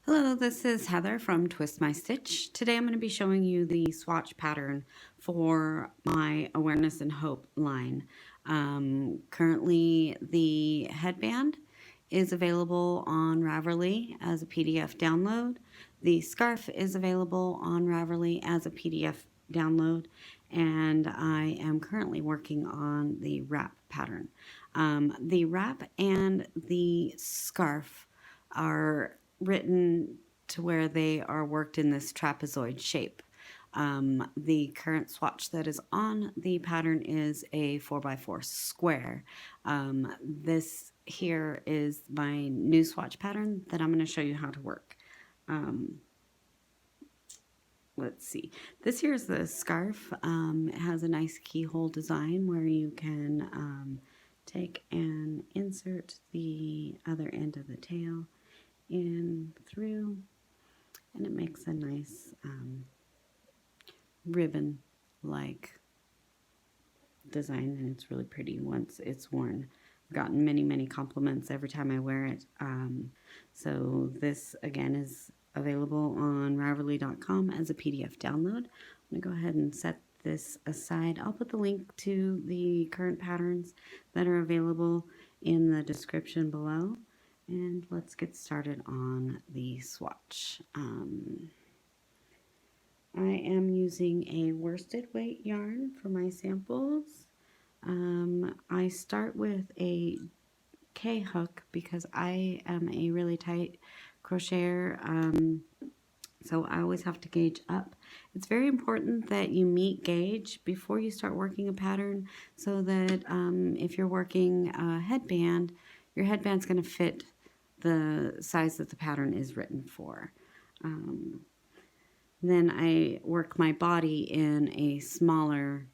Hello, this is Heather from Twist My Stitch. Today I'm going to be showing you the swatch pattern for my Awareness and Hope line. Currently the headband is available on Ravelry as a PDF download. The scarf is available on Ravelry as a PDF download, and I am currently working on the wrap pattern. The wrap and the scarf are written to where they are worked in this trapezoid shape. The current swatch that is on the pattern is a 4x4 square. This here is my new swatch pattern that I'm going to show you how to work. Let's see. This here is the scarf. It has a nice keyhole design where you can take and insert the other end of the tail in through, and it makes a nice ribbon like design, and it's really pretty once it's worn. I've gotten many compliments every time I wear it. So this again is available on Ravelry.com as a PDF download. I'm going to go ahead and set this aside. I'll put the link to the current patterns that are available in the description below. And let's get started on the swatch. I am using a worsted weight yarn for my samples. I start with a K hook because I am a really tight crocheter, so I always have to gauge up. It's very important that you meet gauge before you start working a pattern, so that if you're working a headband, your headband's going to fit the size that the pattern is written for. Then I work my body in a smaller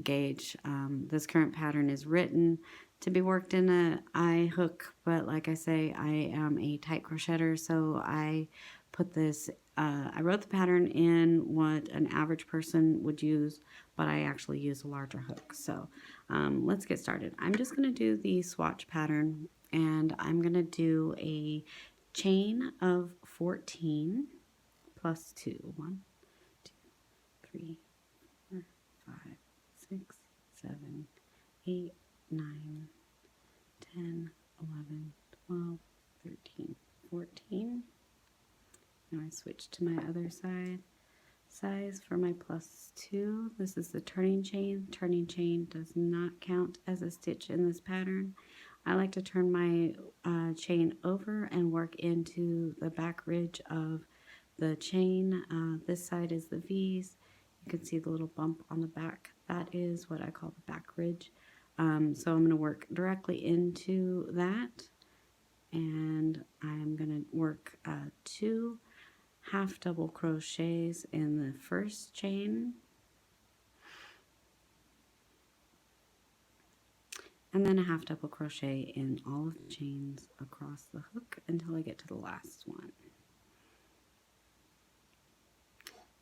gauge. This current pattern is written to be worked in a eye hook, but like I say, I am a tight crocheter, so I put this, I wrote the pattern in what an average person would use, but I actually use a larger hook. So let's get started. I'm just going to do the swatch pattern, and I'm going to do a chain of 14 plus 2. 1, 2, 3, 4, 5, 6, 7, 8, 9, 10, 11, 12, 13, 14. Now I switch to my other side. Size for my plus 2. This is the turning chain. Turning chain does not count as a stitch in this pattern. I like to turn my chain over and work into the back ridge of the chain. This side is the V's. You can see the little bump on the back. That is what I call the back ridge. So I'm going to work directly into that, and I'm going to work 2 half double crochets in the first chain, and then a half double crochet in all of the chains across the hook until I get to the last one.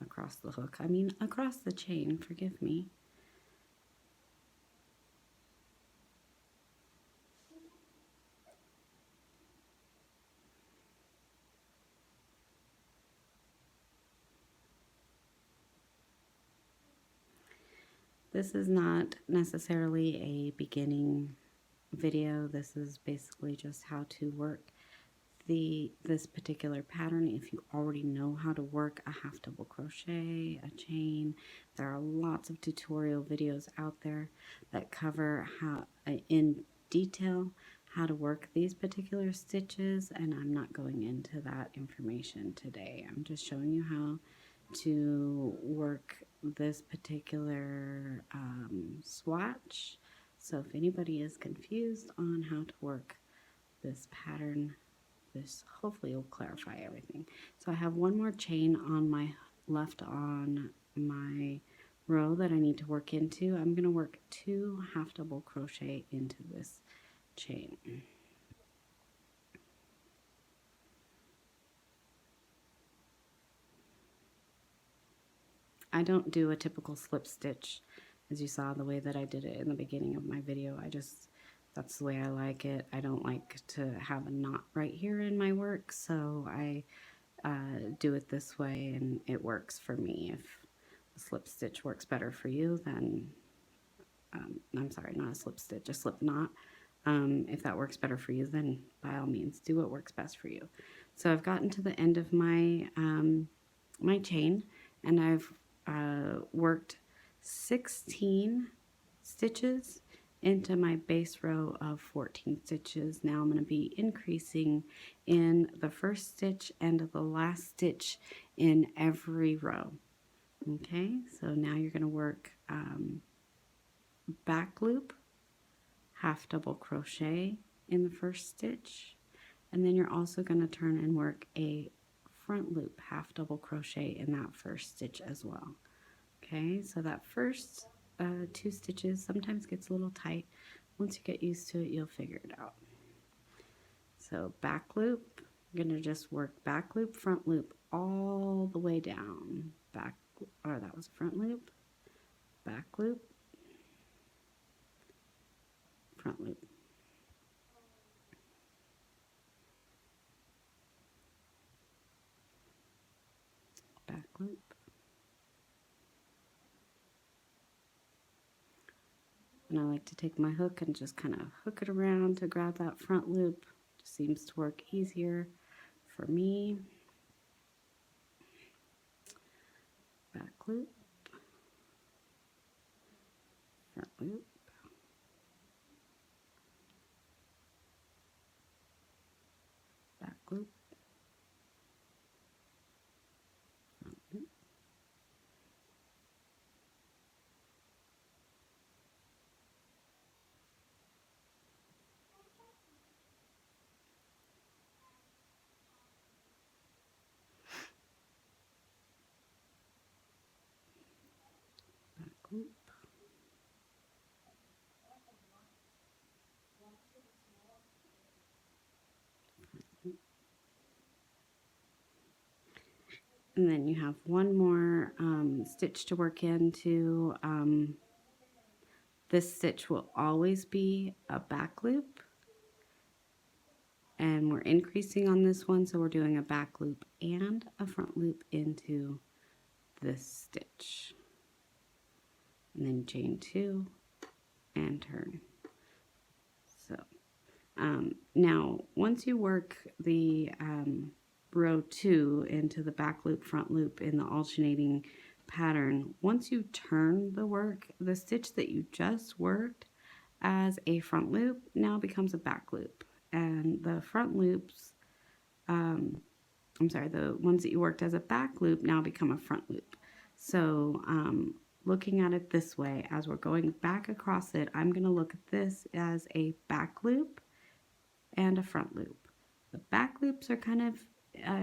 Across the hook, I mean across the chain, forgive me. This is not necessarily a beginning video. This is basically just how to work this particular pattern. If you already know how to work a half double crochet, a chain, there are lots of tutorial videos out there that cover how in detail how to work these particular stitches, and I'm not going into that information today. I'm just showing you how to work this particular swatch. So if anybody is confused on how to work this pattern, this hopefully will clarify everything. So I have one more chain on my left on my row that I need to work into. I'm going to work 2 half double crochet into this chain. I don't do a typical slip stitch, as you saw the way that I did it in the beginning of my video. That's the way I like it. I don't like to have a knot right here in my work, so I do it this way and it works for me. If a slip stitch works better for you, then I'm sorry, not a slip stitch, a slip knot. If that works better for you, then by all means do what works best for you. So I've gotten to the end of my my chain, and I've worked 16 stitches into my base row of 14 stitches. Now I'm going to be increasing in the first stitch and the last stitch in every row. Okay, so now you're going to work back loop, half double crochet in the first stitch, and then you're also going to turn and work a front loop, half double crochet in that first stitch as well. Okay, so that first 2 stitches sometimes gets a little tight. Once you get used to it, you'll figure it out. So back loop, I'm going to just work back loop, front loop all the way down. Back, or that was front loop, back loop, front loop. Back loop. And I like to take my hook and just kind of hook it around to grab that front loop. Just seems to work easier for me. Back loop, front loop, back loop, front loop, back loop. And then you have one more stitch to work into. This stitch will always be a back loop, and we're increasing on this one, so we're doing a back loop and a front loop into this stitch, and then chain 2 and turn. So now once you work the row 2 into the back loop, front loop in the alternating pattern, once you turn the work, the stitch that you just worked as a front loop now becomes a back loop, and the front loops, I'm sorry, the ones that you worked as a back loop now become a front loop. So looking at it this way, as we're going back across it, I'm going to look at this as a back loop and a front loop. The back loops are kind of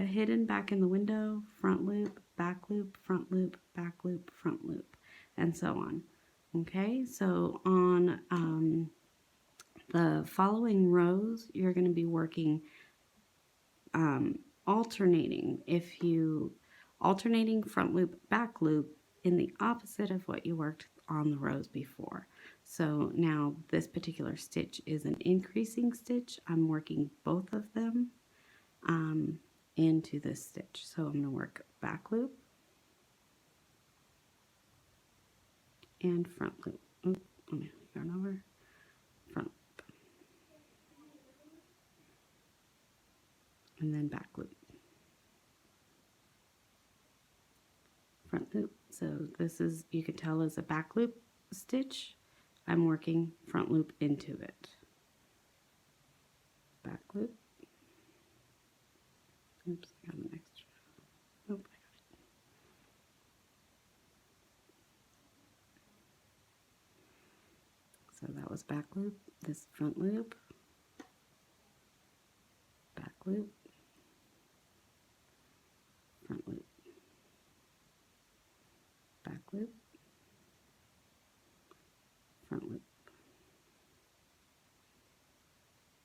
hidden back in the window, front loop, back loop, front loop, back loop, front loop, and so on. Okay, so on the following rows, you're going to be working alternating. Alternating front loop, back loop in the opposite of what you worked on the rows before. So now this particular stitch is an increasing stitch. I'm working both of them into this stitch. So I'm going to work back loop and front loop. Oops, let me yarn over. Front loop. And then back loop. Front loop. So this is, you can tell, is a back loop stitch. I'm working front loop into it. Back loop. Oops, I got an extra. Nope, I got it. So that was back loop, this front loop, back loop, front loop, back loop, front loop,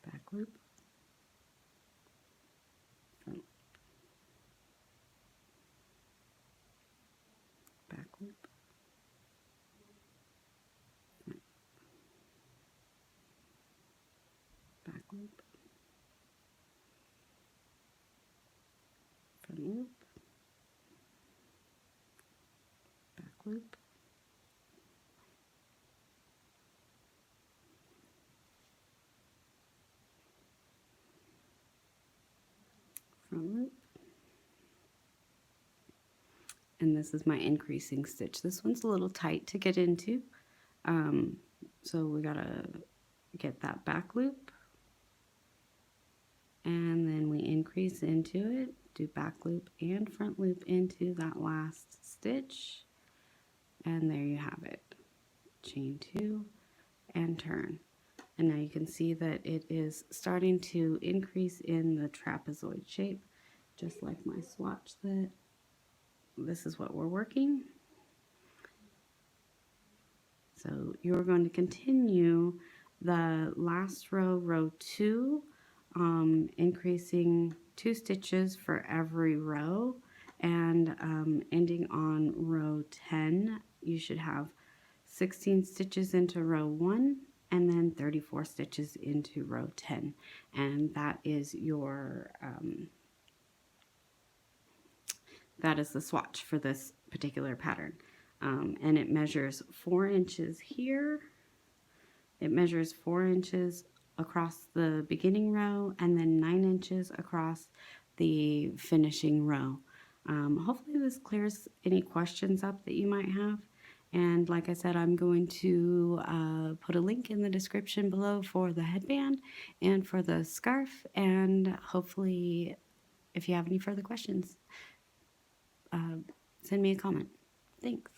back loop, front loop, back loop, front, back loop, front front loop, back loop, front loop, and this is my increasing stitch. This one's a little tight to get into, so we gotta get that back loop, and then we increase into it, do back loop and front loop into that last stitch, and there you have it. Chain 2 and turn. And now you can see that it is starting to increase in the trapezoid shape, just like my swatch. That this is what we're working. So you're going to continue the last row, row 2, increasing 2 stitches for every row, and ending on row 10. You should have 16 stitches into row 1 and then 34 stitches into row 10, and that is your that is the swatch for this particular pattern. And it measures 4 inches here, it measures 4 inches across the beginning row, and then 9 inches across the finishing row. Hopefully this clears any questions up that you might have. And like I said, I'm going to put a link in the description below for the headband and for the scarf. And hopefully, if you have any further questions, send me a comment. Thanks.